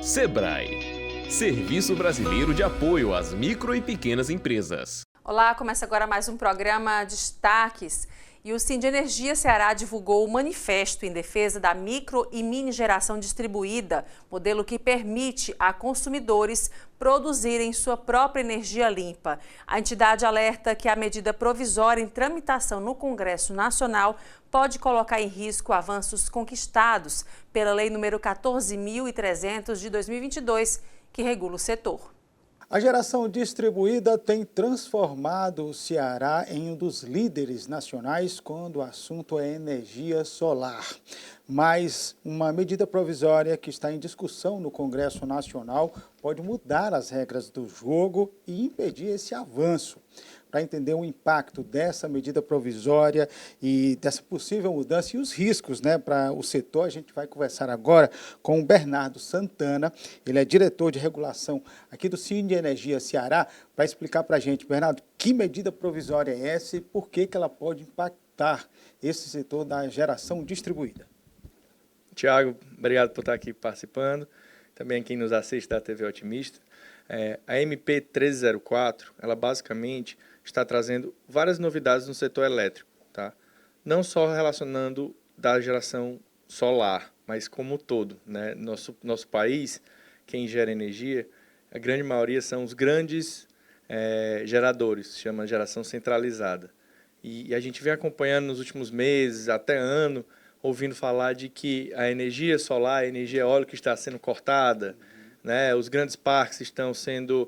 Sebrae, Serviço Brasileiro de Apoio às Micro e Pequenas Empresas. Olá, começa agora mais um programa Destaques. E o Sindenergia Ceará divulgou o manifesto em defesa da micro e mini geração distribuída, modelo que permite a consumidores produzirem sua própria energia limpa. A entidade alerta que a medida provisória em tramitação no Congresso Nacional pode colocar em risco avanços conquistados pela Lei nº 14.300 de 2022, que regula o setor. A geração distribuída tem transformado o Ceará em um dos líderes nacionais quando o assunto é energia solar. Mas uma medida provisória que está em discussão no Congresso Nacional pode mudar as regras do jogo e impedir esse avanço. Para entender o impacto dessa medida provisória e dessa possível mudança e os riscos, para o setor, a gente vai conversar agora com o Bernardo Santana. Ele é diretor de regulação aqui do Sindenergia Ceará, para explicar para a gente, Bernardo, que medida provisória é essa e por que ela pode impactar esse setor da geração distribuída. Tiago, obrigado por estar aqui participando. Também quem nos assiste da TV Otimista. A MP 1304, ela basicamente está trazendo várias novidades no setor elétrico, tá? Não só relacionando da geração solar, mas como um todo, né? Nosso país, quem gera energia, a grande maioria são os grandes geradores, se chama geração centralizada. E a gente vem acompanhando nos últimos meses, até ano, ouvindo falar de que a energia solar, a energia eólica está sendo cortada, né? Os grandes parques estão sendo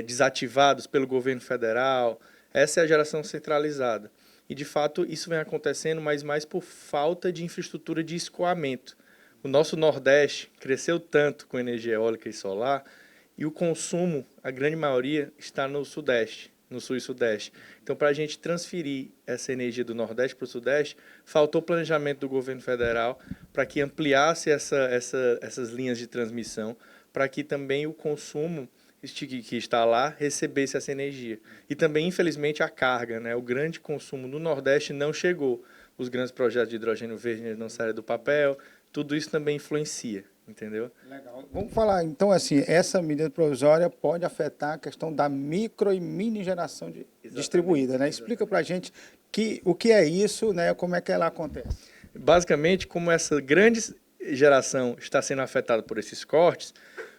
desativados pelo governo federal. Essa é a geração centralizada. E, de fato, isso vem acontecendo, mas mais por falta de infraestrutura de escoamento. O nosso Nordeste cresceu tanto com energia eólica e solar e o consumo, a grande maioria, está no Sudeste, no Sul e Sudeste. Então, para a gente transferir essa energia do Nordeste para o Sudeste, faltou planejamento do governo federal para que ampliasse essas linhas de transmissão, para que também o consumo que está lá recebesse essa energia. E também, infelizmente, a carga, né? O grande consumo no Nordeste não chegou. Os grandes projetos de hidrogênio verde não saíram do papel, tudo isso também influencia, entendeu? Legal. Vamos falar, então, assim, essa medida provisória pode afetar a questão da micro e mini geração distribuída, né? Explica para a gente o que é isso, né? Como é que ela acontece. Basicamente, como essa grande geração está sendo afetada por esses cortes,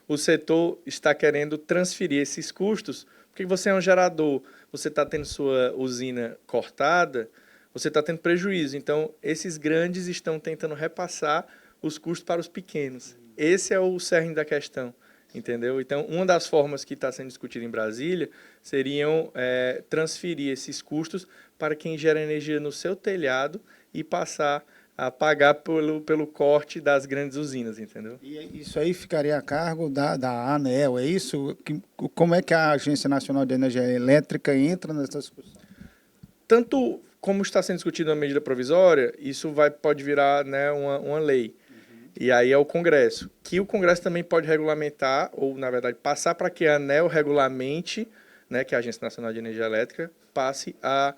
o setor está querendo transferir esses custos, porque você é um gerador, você está tendo sua usina cortada, você está tendo prejuízo. Então, esses grandes estão tentando repassar os custos para os pequenos. Esse é o cerne da questão, entendeu? Então, uma das formas que está sendo discutida em Brasília seriam transferir esses custos para quem gera energia no seu telhado e passar a pagar pelo corte das grandes usinas, entendeu? E isso aí ficaria a cargo da ANEEL, é isso? Como é que a Agência Nacional de Energia Elétrica entra nessa discussão? Tanto como está sendo discutido a medida provisória, isso pode virar, né, uma lei. E aí é o Congresso, que o Congresso também pode regulamentar, ou, na verdade, passar para que a ANEEL regulamente, né, que é a Agência Nacional de Energia Elétrica, passe a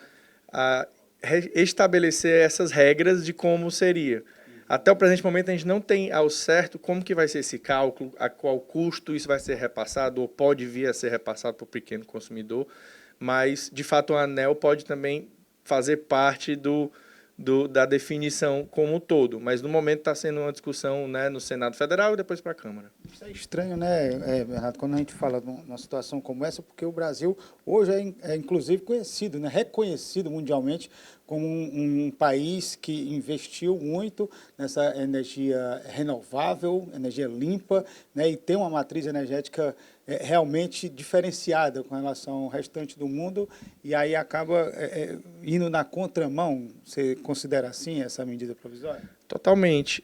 estabelecer essas regras de como seria. Até o presente momento, a gente não tem ao certo como que vai ser esse cálculo, a qual custo isso vai ser repassado, ou pode vir a ser repassado para o pequeno consumidor, mas, de fato, a ANEEL pode também fazer parte da definição como um todo, mas no momento está sendo uma discussão, né, no Senado Federal e depois para a Câmara. Isso é estranho, né, Bernardo, quando a gente fala de uma situação como essa, porque o Brasil hoje é inclusive conhecido, né, reconhecido mundialmente como um país que investiu muito nessa energia renovável, energia limpa, né, e tem uma matriz energética realmente diferenciada com relação ao restante do mundo, e aí acaba indo na contramão. Você considera assim essa medida provisória? Totalmente.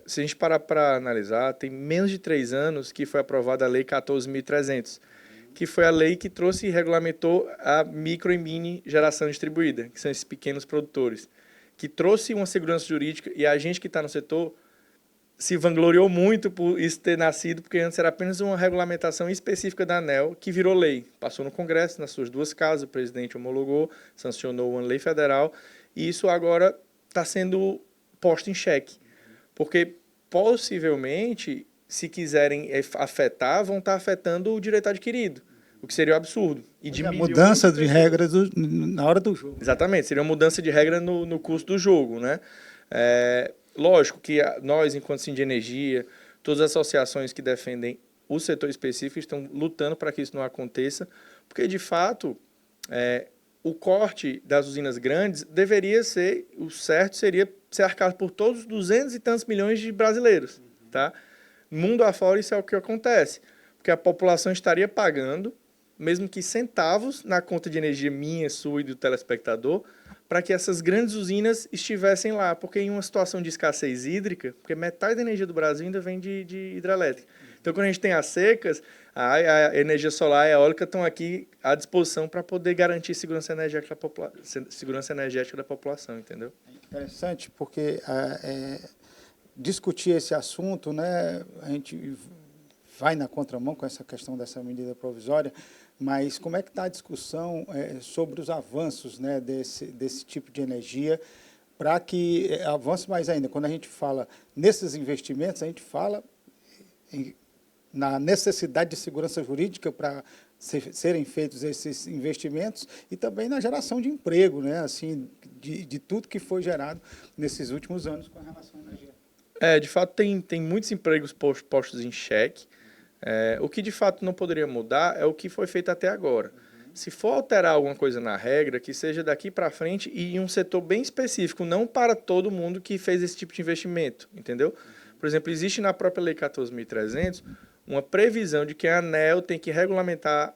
Se a gente parar para analisar, tem menos de 3 anos que foi aprovada a Lei 14.300, que foi a lei que trouxe e regulamentou a micro e mini geração distribuída, que são esses pequenos produtores, que trouxe uma segurança jurídica, e a gente que está no setor se vangloriou muito por isso ter nascido, porque antes era apenas uma regulamentação específica da ANEEL, que virou lei. Passou no Congresso, nas suas 2 casas, o presidente homologou, sancionou uma lei federal, e isso agora está sendo posto em xeque. Porque, possivelmente, se quiserem afetar, vão estar afetando o direito adquirido, o que seria um absurdo. E A mudança de regras na hora do jogo. Exatamente, seria uma mudança de regra no curso do jogo, né? Lógico que nós, enquanto Sim de Energia, todas as associações que defendem o setor específico estão lutando para que isso não aconteça, porque, de fato, o corte das usinas grandes deveria ser, o certo seria ser arcado por todos os 200 e tantos milhões de brasileiros, tá? Mundo afora, isso é o que acontece, porque a população estaria pagando, mesmo que centavos, na conta de energia minha, sua e do telespectador, para que essas grandes usinas estivessem lá, porque em uma situação de escassez hídrica, porque metade da energia do Brasil ainda vem de hidrelétrica. Então, quando a gente tem as secas, a energia solar e a eólica estão aqui à disposição para poder garantir segurança energética da população, entendeu? Interessante, porque discutir esse assunto, né, a gente vai na contramão com essa questão dessa medida provisória, mas como é que está a discussão sobre os avanços, né, desse tipo de energia, para que avance mais ainda? Quando a gente fala nesses investimentos, a gente fala na necessidade de segurança jurídica para serem feitos esses investimentos e também na geração de emprego, né, assim, de tudo que foi gerado nesses últimos anos com relação à energia. De fato, tem muitos empregos postos em xeque. O que, de fato, não poderia mudar é o que foi feito até agora. Se for alterar alguma coisa na regra, que seja daqui para frente e em um setor bem específico, não para todo mundo que fez esse tipo de investimento, entendeu? Por exemplo, existe na própria Lei 14.300 uma previsão de que a ANEEL tem que regulamentar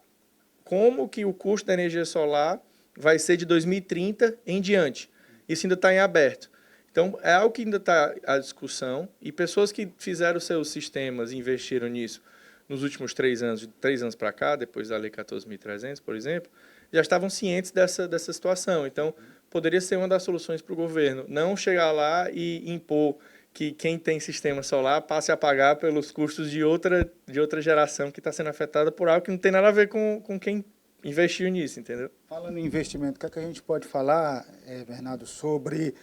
como que o custo da energia solar vai ser de 2030 em diante. Isso ainda está em aberto. Então, é algo que ainda está à discussão e pessoas que fizeram seus sistemas e investiram nisso nos últimos 3 anos, de 3 anos para cá, depois da Lei 14.300, por exemplo, já estavam cientes dessa situação. Então, poderia ser uma das soluções para o governo. Não chegar lá e impor que quem tem sistema solar passe a pagar pelos custos de outra geração que está sendo afetada por algo que não tem nada a ver com quem investiu nisso, entendeu? Falando em investimento, o que é que a gente pode falar, Bernardo, sobre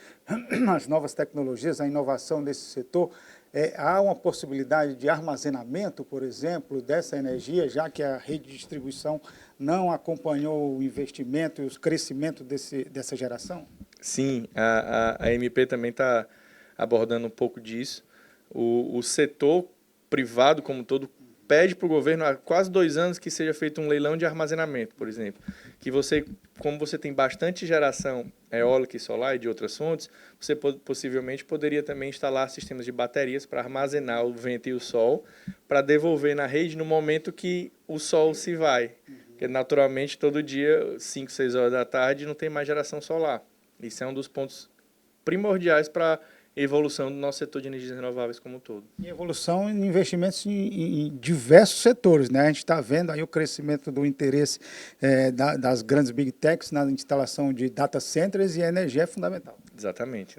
as novas tecnologias, a inovação desse setor? Há uma possibilidade de armazenamento, por exemplo, dessa energia, já que a rede de distribuição não acompanhou o investimento e o crescimento dessa geração? Sim, a MP também está abordando um pouco disso. O setor privado como todo pede para o governo há quase 2 anos que seja feito um leilão de armazenamento, por exemplo. Que como você tem bastante geração eólica e solar e de outras fontes, você possivelmente poderia também instalar sistemas de baterias para armazenar o vento e o sol, para devolver na rede no momento que o sol se vai. Porque, naturalmente, todo dia, 5, 6 horas da tarde, não tem mais geração solar. Isso é um dos pontos primordiais para evolução do nosso setor de energias renováveis como um todo. E evolução em investimentos em diversos setores, né? A gente está vendo aí o crescimento do interesse das grandes big techs na instalação de data centers, e a energia é fundamental. Exatamente.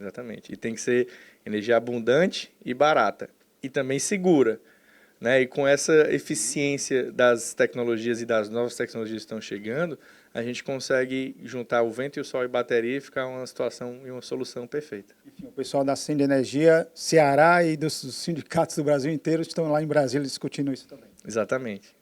E tem que ser energia abundante e barata. E também segura, né? E com essa eficiência das tecnologias e das novas tecnologias que estão chegando, a gente consegue juntar o vento e o sol e bateria e ficar uma situação e uma solução perfeita. Enfim, o pessoal da Sim de Energia, Ceará e dos sindicatos do Brasil inteiro estão lá em Brasília discutindo isso também. Exatamente.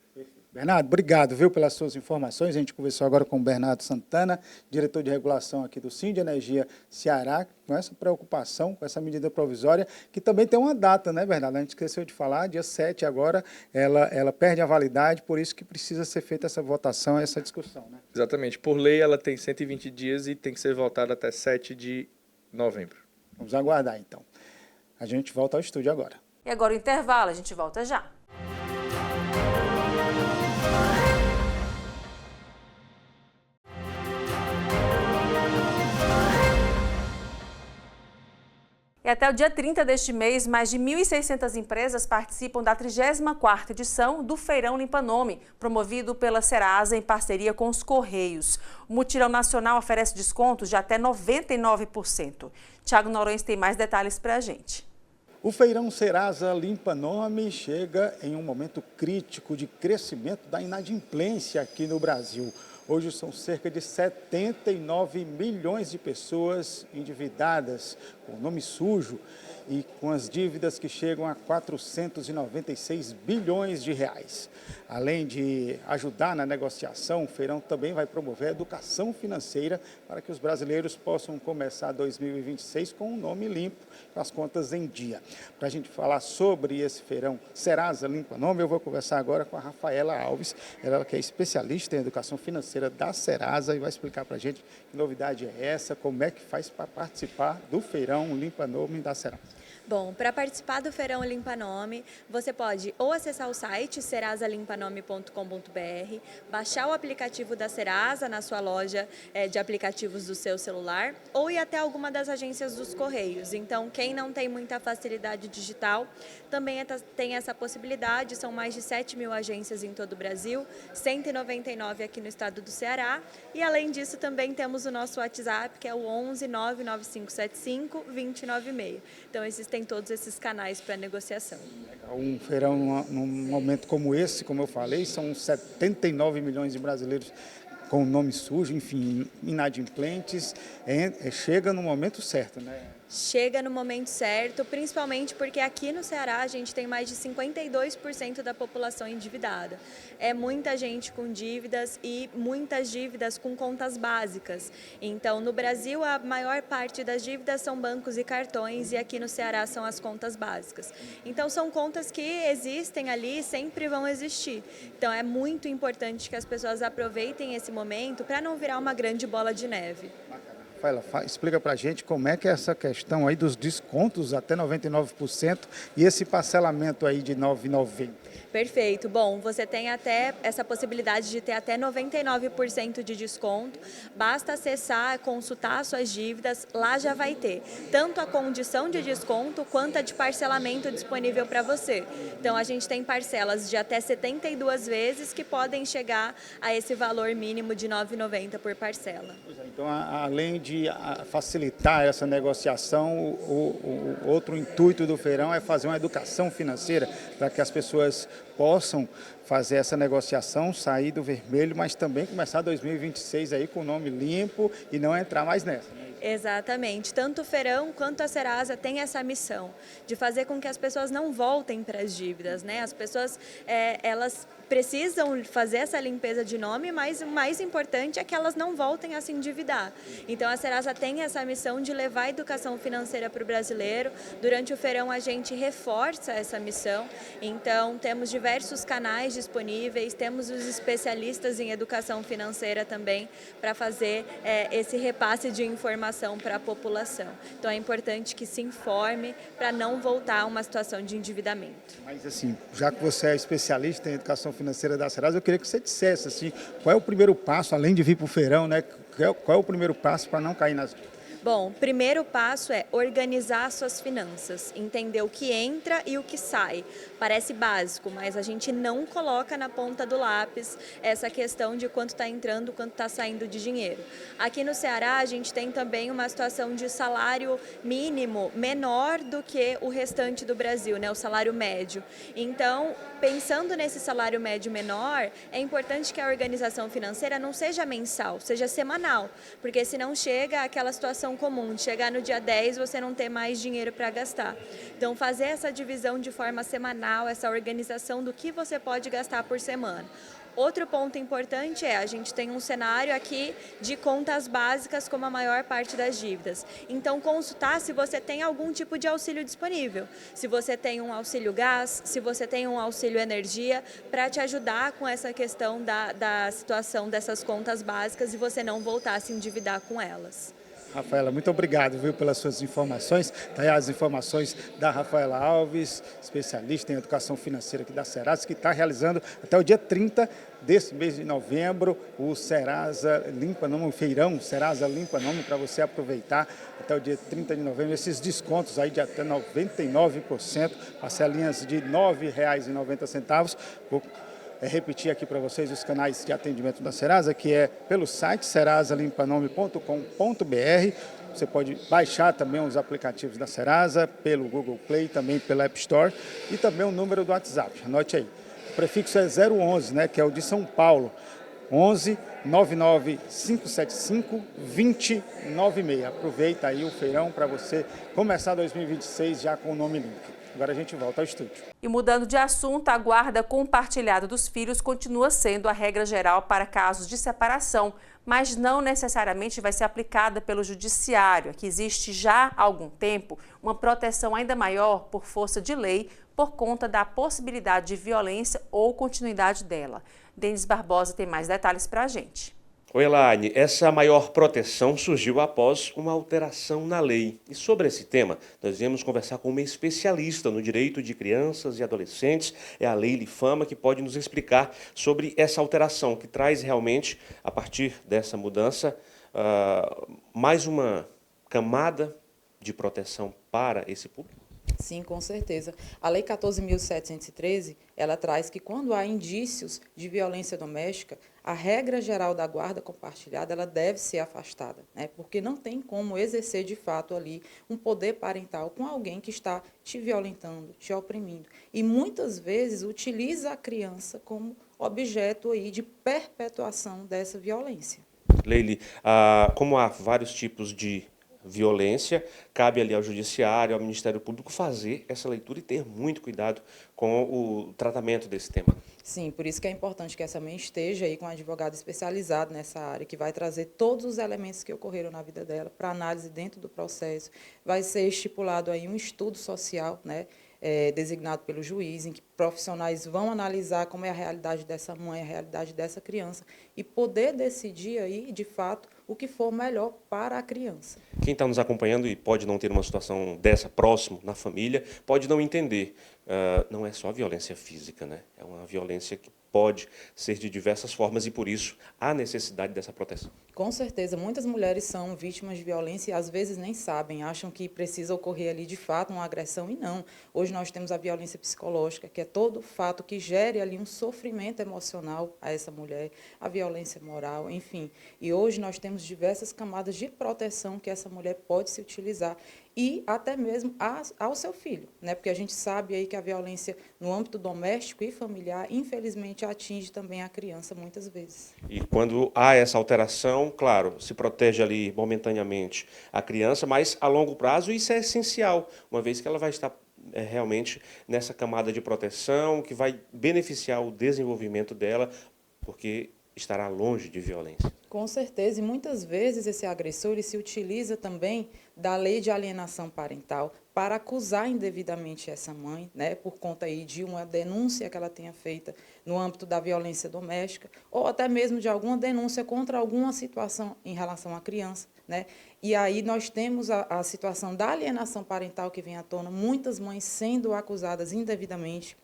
Bernardo, obrigado, viu, pelas suas informações. A gente conversou agora com o Bernardo Santana, diretor de regulação aqui do Sim de Energia Ceará, com essa preocupação, com essa medida provisória, que também tem uma data, né, Bernardo? A gente esqueceu de falar, dia 7 agora, ela perde a validade, por isso que precisa ser feita essa votação, essa discussão, né? Exatamente. Por lei, ela tem 120 dias e tem que ser votada até 7 de novembro. Vamos aguardar, então. A gente volta ao estúdio agora. E agora o intervalo, a gente volta já. E até o dia 30 deste mês, mais de 1.600 empresas participam da 34ª edição do Feirão Limpa Nome, promovido pela Serasa em parceria com os Correios. O mutirão nacional oferece descontos de até 99%. Tiago Noronha tem mais detalhes para a gente. O Feirão Serasa Limpa Nome chega em um momento crítico de crescimento da inadimplência aqui no Brasil. Hoje são cerca de 79 milhões de pessoas endividadas com nome sujo e com as dívidas que chegam a 496 bilhões de reais. Além de ajudar na negociação, o feirão também vai promover a educação financeira para que os brasileiros possam começar 2026 com um nome limpo, com as contas em dia. Para a gente falar sobre esse feirão Serasa Limpa Nome, eu vou conversar agora com a Rafaela Alves, ela que é especialista em educação financeira da Serasa e vai explicar para a gente que novidade é essa, como é que faz para participar do feirão Limpa Nome da Serasa. Bom, para participar do Feirão Limpa Nome, você pode ou acessar o site serasalimpaNome.com.br, baixar o aplicativo da Serasa na sua loja de aplicativos do seu celular, ou ir até alguma das agências dos Correios. Então, quem não tem muita facilidade digital, também tem essa possibilidade. São mais de 7 mil agências em todo o Brasil, 199 aqui no estado do Ceará. E, além disso, também temos o nosso WhatsApp, que é o 11 99575 2096. Então, tem todos esses canais para negociação. Um feirão num momento como esse, como eu falei, são 79 milhões de brasileiros com nome sujo, enfim, inadimplentes, chega no momento certo, né? Chega no momento certo, principalmente porque aqui no Ceará a gente tem mais de 52% da população endividada. É muita gente com dívidas e muitas dívidas com contas básicas. Então, no Brasil, a maior parte das dívidas são bancos e cartões e aqui no Ceará são as contas básicas. Então, são contas que existem ali e sempre vão existir. Então, é muito importante que as pessoas aproveitem esse momento para não virar uma grande bola de neve. Rafaela, explica para a gente como é que é essa questão aí dos descontos até 99% e esse parcelamento aí de R$ 9,90. Perfeito. Bom, você tem até essa possibilidade de ter até 99% de desconto. Basta acessar, consultar suas dívidas, lá já vai ter tanto a condição de desconto quanto a de parcelamento disponível para você. Então, a gente tem parcelas de até 72 vezes que podem chegar a esse valor mínimo de R$ 9,90 por parcela. Então, além de facilitar essa negociação, o outro intuito do feirão é fazer uma educação financeira para que as pessoas possam fazer essa negociação, sair do vermelho, mas também começar 2026 aí com o nome limpo e não entrar mais nessa. Exatamente. Tanto o Feirão quanto a Serasa tem essa missão de fazer com que as pessoas não voltem para as dívidas, né? As pessoas, elas precisam fazer essa limpeza de nome, mas o mais importante é que elas não voltem a se endividar. Então, a Serasa tem essa missão de levar a educação financeira para o brasileiro. Durante o feirão, a gente reforça essa missão. Então, temos diversos canais disponíveis, temos os especialistas em educação financeira também para fazer esse repasse de informação para a população. Então, é importante que se informe para não voltar a uma situação de endividamento. Mas, assim, já que você é especialista em educação financeira da Serasa, eu queria que você dissesse assim, qual é o primeiro passo, além de vir para o feirão, né? Qual é o primeiro passo para não cair nas dívidas? Bom, o primeiro passo é organizar suas finanças, entender o que entra e o que sai. Parece básico, mas a gente não coloca na ponta do lápis essa questão de quanto está entrando, quanto está saindo de dinheiro. Aqui no Ceará, a gente tem também uma situação de salário mínimo menor do que o restante do Brasil, né? O salário médio. Então, pensando nesse salário médio menor, é importante que a organização financeira não seja mensal, seja semanal, porque senão chega aquela situação comum, de chegar no dia 10 você não ter mais dinheiro para gastar. Então, fazer essa divisão de forma semanal, essa organização do que você pode gastar por semana. Outro ponto importante a gente tem um cenário aqui de contas básicas como a maior parte das dívidas. Então, consultar se você tem algum tipo de auxílio disponível. Se você tem um auxílio gás, se você tem um auxílio energia, para te ajudar com essa questão da situação dessas contas básicas e você não voltar a se endividar com elas. Rafaela, muito obrigado, viu, pelas suas informações. Tá aí as informações da Rafaela Alves, especialista em educação financeira aqui da Serasa, que está realizando até o dia 30 desse mês de novembro o Serasa Limpa Nome, o feirão Serasa Limpa Nome, para você aproveitar até o dia 30 de novembro esses descontos aí de até 99%, parcelinhas de R$ 9,90. Vou repetir aqui para vocês os canais de atendimento da Serasa, que é pelo site serasalimpaNome.com.br. Você pode baixar também os aplicativos da Serasa pelo Google Play, também pela App Store e também o número do WhatsApp. Anote aí. O prefixo é 011, né, que é o de São Paulo. 11 99 575 2096. Aproveita aí o feirão para você começar 2026 já com o nome limpo. Agora a gente volta ao estúdio. E mudando de assunto, a guarda compartilhada dos filhos continua sendo a regra geral para casos de separação, mas não necessariamente vai ser aplicada pelo judiciário. Aqui existe já há algum tempo uma proteção ainda maior por força de lei por conta da possibilidade de violência ou continuidade dela. Denis Barbosa tem mais detalhes para a gente. Oi, Elaine. Essa maior proteção surgiu após uma alteração na lei. E sobre esse tema, nós viemos conversar com uma especialista no direito de crianças e adolescentes, é a Leile Fama, que pode nos explicar sobre essa alteração, que traz realmente, a partir dessa mudança, mais uma camada de proteção para esse público. Sim, com certeza. A Lei 14.713, ela traz que quando há indícios de violência doméstica, a regra geral da guarda compartilhada ela deve ser afastada, né? Porque não tem como exercer de fato ali um poder parental com alguém que está te violentando, te oprimindo. E muitas vezes utiliza a criança como objeto aí de perpetuação dessa violência. Leile, como há vários tipos de violência, cabe ali ao Judiciário, ao Ministério Público fazer essa leitura e ter muito cuidado com o tratamento desse tema. Sim, por isso que é importante que essa mãe esteja aí com um advogado especializado nessa área, que vai trazer todos os elementos que ocorreram na vida dela para análise dentro do processo. Vai ser estipulado aí um estudo social, né, designado pelo juiz, em que profissionais vão analisar como é a realidade dessa mãe, a realidade dessa criança, e poder decidir aí, de fato, o que for melhor para a criança. Quem está nos acompanhando e pode não ter uma situação dessa próximo na família, pode não entender. Não é só violência física, né? É uma violência que pode ser de diversas formas e, por isso, há necessidade dessa proteção. Com certeza, muitas mulheres são vítimas de violência e às vezes nem sabem, acham que precisa ocorrer ali de fato uma agressão e não. Hoje nós temos a violência psicológica, que é todo fato que gere ali um sofrimento emocional a essa mulher, a violência moral, enfim. E hoje nós temos diversas camadas de proteção que essa mulher pode se utilizar e até mesmo ao seu filho, né? Porque a gente sabe aí que a violência no âmbito doméstico e familiar, infelizmente, atinge também a criança muitas vezes. E quando há essa alteração, claro, se protege ali momentaneamente a criança, mas a longo prazo isso é essencial, uma vez que ela vai estar realmente nessa camada de proteção que vai beneficiar o desenvolvimento dela, porque estará longe de violência. Com certeza, e muitas vezes esse agressor ele se utiliza também da lei de alienação parental para acusar indevidamente essa mãe, né, por conta aí de uma denúncia que ela tenha feita no âmbito da violência doméstica, ou até mesmo de alguma denúncia contra alguma situação em relação à criança, né? E aí nós temos a situação da alienação parental que vem à tona, muitas mães sendo acusadas indevidamente,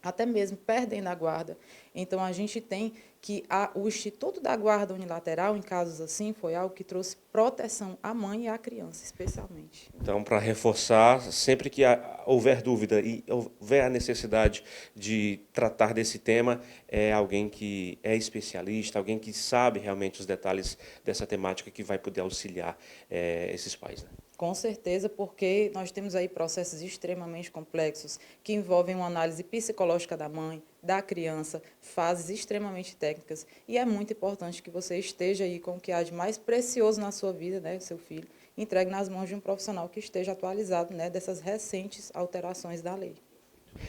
até mesmo perdem a guarda. Então, a gente tem que o Instituto da Guarda Unilateral, em casos assim, foi algo que trouxe proteção à mãe e à criança, especialmente. Então, para reforçar, sempre que houver dúvida e houver a necessidade de tratar desse tema, é alguém que é especialista, alguém que sabe realmente os detalhes dessa temática que vai poder auxiliar esses pais, né? Com certeza, porque nós temos aí processos extremamente complexos que envolvem uma análise psicológica da mãe, da criança, fases extremamente técnicas. E é muito importante que você esteja aí com o que há de mais precioso na sua vida, né, seu filho, entregue nas mãos de um profissional que esteja atualizado, né, dessas recentes alterações da lei.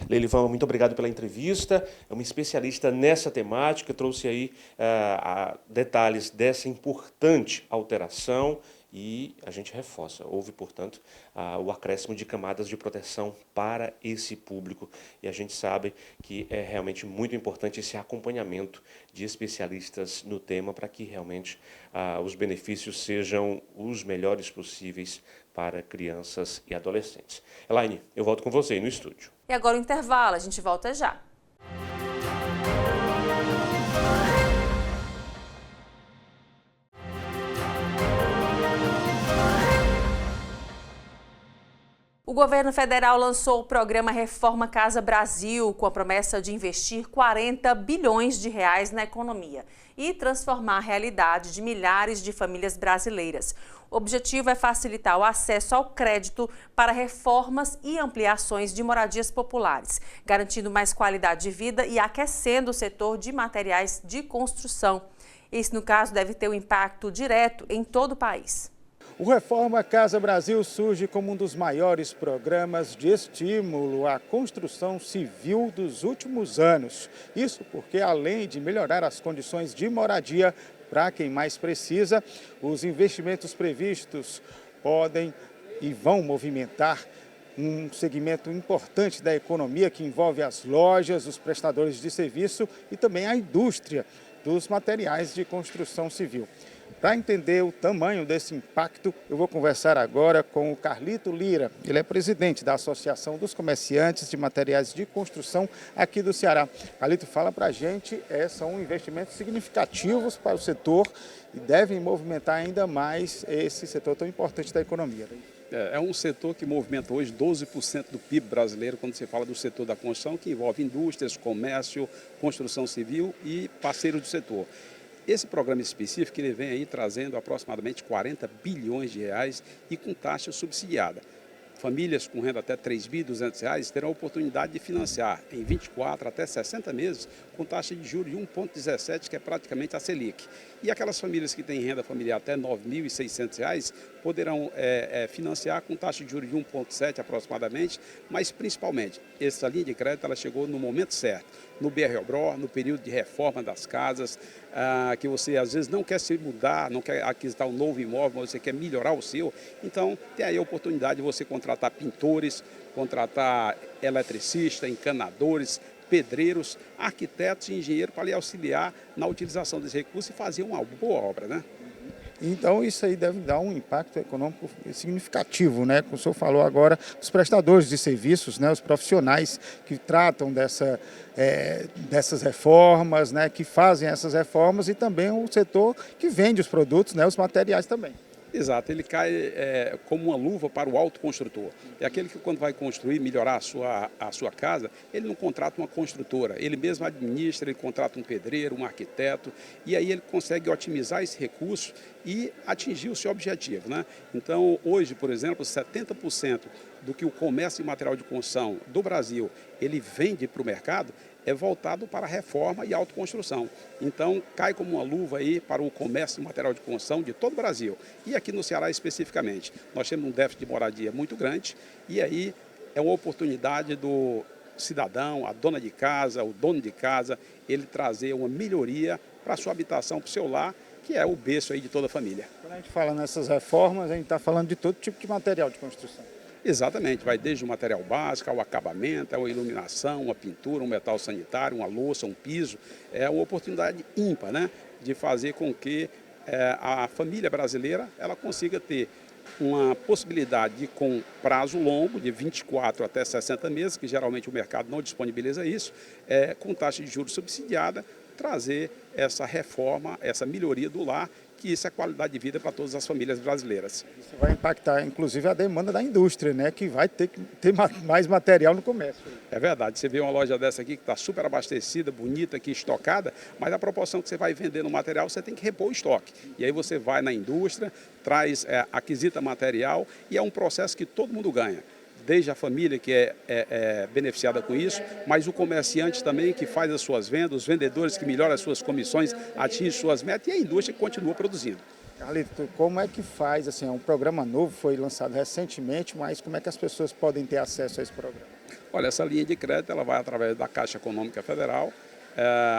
Leile Fama, muito obrigado pela entrevista. É uma especialista nessa temática, trouxe aí detalhes dessa importante alteração. E a gente reforça, houve, portanto, o acréscimo de camadas de proteção para esse público. E a gente sabe que é realmente muito importante esse acompanhamento de especialistas no tema para que realmente os benefícios sejam os melhores possíveis para crianças e adolescentes. Elaine, eu volto com você aí no estúdio. E agora o intervalo, a gente volta já. O governo federal lançou o programa Reforma Casa Brasil, com a promessa de investir 40 bilhões de reais na economia e transformar a realidade de milhares de famílias brasileiras. O objetivo é facilitar o acesso ao crédito para reformas e ampliações de moradias populares, garantindo mais qualidade de vida e aquecendo o setor de materiais de construção. Isso, no caso, deve ter um impacto direto em todo o país. O Reforma Casa Brasil surge como um dos maiores programas de estímulo à construção civil dos últimos anos. Isso porque, além de melhorar as condições de moradia para quem mais precisa, os investimentos previstos podem e vão movimentar um segmento importante da economia que envolve as lojas, os prestadores de serviço e também a indústria dos materiais de construção civil. Para entender o tamanho desse impacto, eu vou conversar agora com o Carlito Lira. Ele é presidente da Associação dos Comerciantes de Materiais de Construção aqui do Ceará. Carlito, fala para a gente, são investimentos significativos para o setor e devem movimentar ainda mais esse setor tão importante da economia. É um setor que movimenta hoje 12% do PIB brasileiro, quando se fala do setor da construção, que envolve indústrias, comércio, construção civil e parceiros do setor. Esse programa específico ele vem aí trazendo aproximadamente 40 bilhões de reais e com taxa subsidiada. Famílias com renda até R$ 3.200 terão a oportunidade de financiar em 24 até 60 meses com taxa de juros de 1,17, que é praticamente a Selic. E aquelas famílias que têm renda familiar até R$ 9.600 poderão financiar com taxa de juros de 1,7 aproximadamente, mas principalmente essa linha de crédito ela chegou no momento certo, no BR-OBRO, no período de reforma das casas, que você às vezes não quer se mudar, não quer aquisitar um novo imóvel, mas você quer melhorar o seu, então tem aí a oportunidade de você contratar pintores, contratar eletricistas, encanadores, pedreiros, arquitetos e engenheiros para lhe auxiliar na utilização desse recurso e fazer uma boa obra, né? Então, isso aí deve dar um impacto econômico significativo, né? Como o senhor falou agora, os prestadores de serviços, né? Os profissionais que tratam dessas reformas, né? Que fazem essas reformas e também o setor que vende os produtos, né? Os materiais também. Exato, ele cai como uma luva para o autoconstrutor. É aquele que quando vai construir, melhorar a sua casa, ele não contrata uma construtora, ele mesmo administra, ele contrata um pedreiro, um arquiteto, e aí ele consegue otimizar esse recurso e atingir o seu objetivo, né? Então, hoje, por exemplo, 70% do que o comércio e material de construção do Brasil, ele vende para o mercado, é voltado para a reforma e autoconstrução. Então, cai como uma luva aí para o comércio e material de construção de todo o Brasil. E aqui no Ceará especificamente. Nós temos um déficit de moradia muito grande e aí é uma oportunidade do cidadão, a dona de casa, o dono de casa, ele trazer uma melhoria para a sua habitação, para o seu lar, que é o berço aí de toda a família. Quando a gente fala nessas reformas, a gente está falando de todo tipo de material de construção. Exatamente, vai desde o material básico, ao acabamento, a iluminação, uma pintura, um metal sanitário, uma louça, um piso. É uma oportunidade ímpar, né, de fazer com que a família brasileira ela consiga ter uma possibilidade de, com prazo longo, de 24 até 60 meses, que geralmente o mercado não disponibiliza isso, com taxa de juros subsidiada, trazer essa reforma, essa melhoria do lar, que isso é qualidade de vida para todas as famílias brasileiras. Isso vai impactar, inclusive, a demanda da indústria, né? Que vai ter que ter mais material no comércio. É verdade. Você vê uma loja dessa aqui que está super abastecida, bonita, aqui estocada, mas a proporção que você vai vender no material, você tem que repor o estoque. E aí você vai na indústria, traz, aquisita material e é um processo que todo mundo ganha. Desde a família que é beneficiada com isso, mas o comerciante também que faz as suas vendas, os vendedores que melhoram as suas comissões, atingem suas metas e a indústria que continua produzindo. Carlito, como é que faz, assim, um programa novo, foi lançado recentemente, mas como é que as pessoas podem ter acesso a esse programa? Olha, essa linha de crédito ela vai através da Caixa Econômica Federal,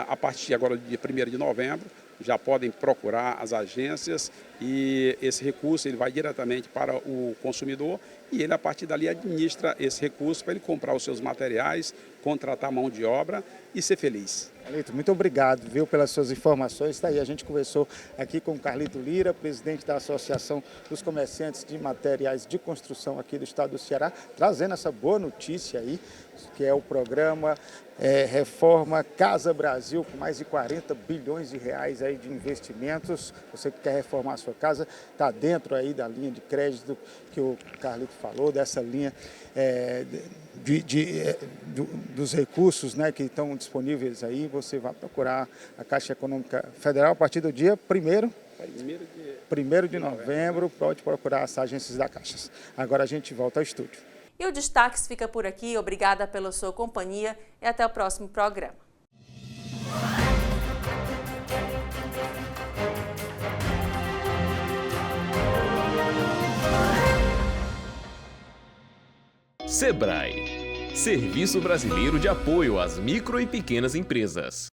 a partir agora do dia 1º de novembro, já podem procurar as agências e esse recurso ele vai diretamente para o consumidor e ele a partir dali administra esse recurso para ele comprar os seus materiais, contratar mão de obra e ser feliz. Carlito, muito obrigado, viu, pelas suas informações. Daí a gente conversou aqui com o Carlito Lira, presidente da Associação dos Comerciantes de Materiais de Construção aqui do estado do Ceará, trazendo essa boa notícia aí, que é o programa Reforma Casa Brasil, com mais de 40 bilhões de reais aí de investimentos. Você que quer reformar a sua casa, está dentro aí da linha de crédito que o Carlito falou, dessa linha dos recursos, né, que estão disponíveis aí, você vai procurar a Caixa Econômica Federal a partir do dia 1º de novembro, pode procurar as agências da Caixa. Agora a gente volta ao estúdio. E o Destaques fica por aqui. Obrigada pela sua companhia e até o próximo programa. Sebrae, Serviço Brasileiro de Apoio às Micro e Pequenas Empresas.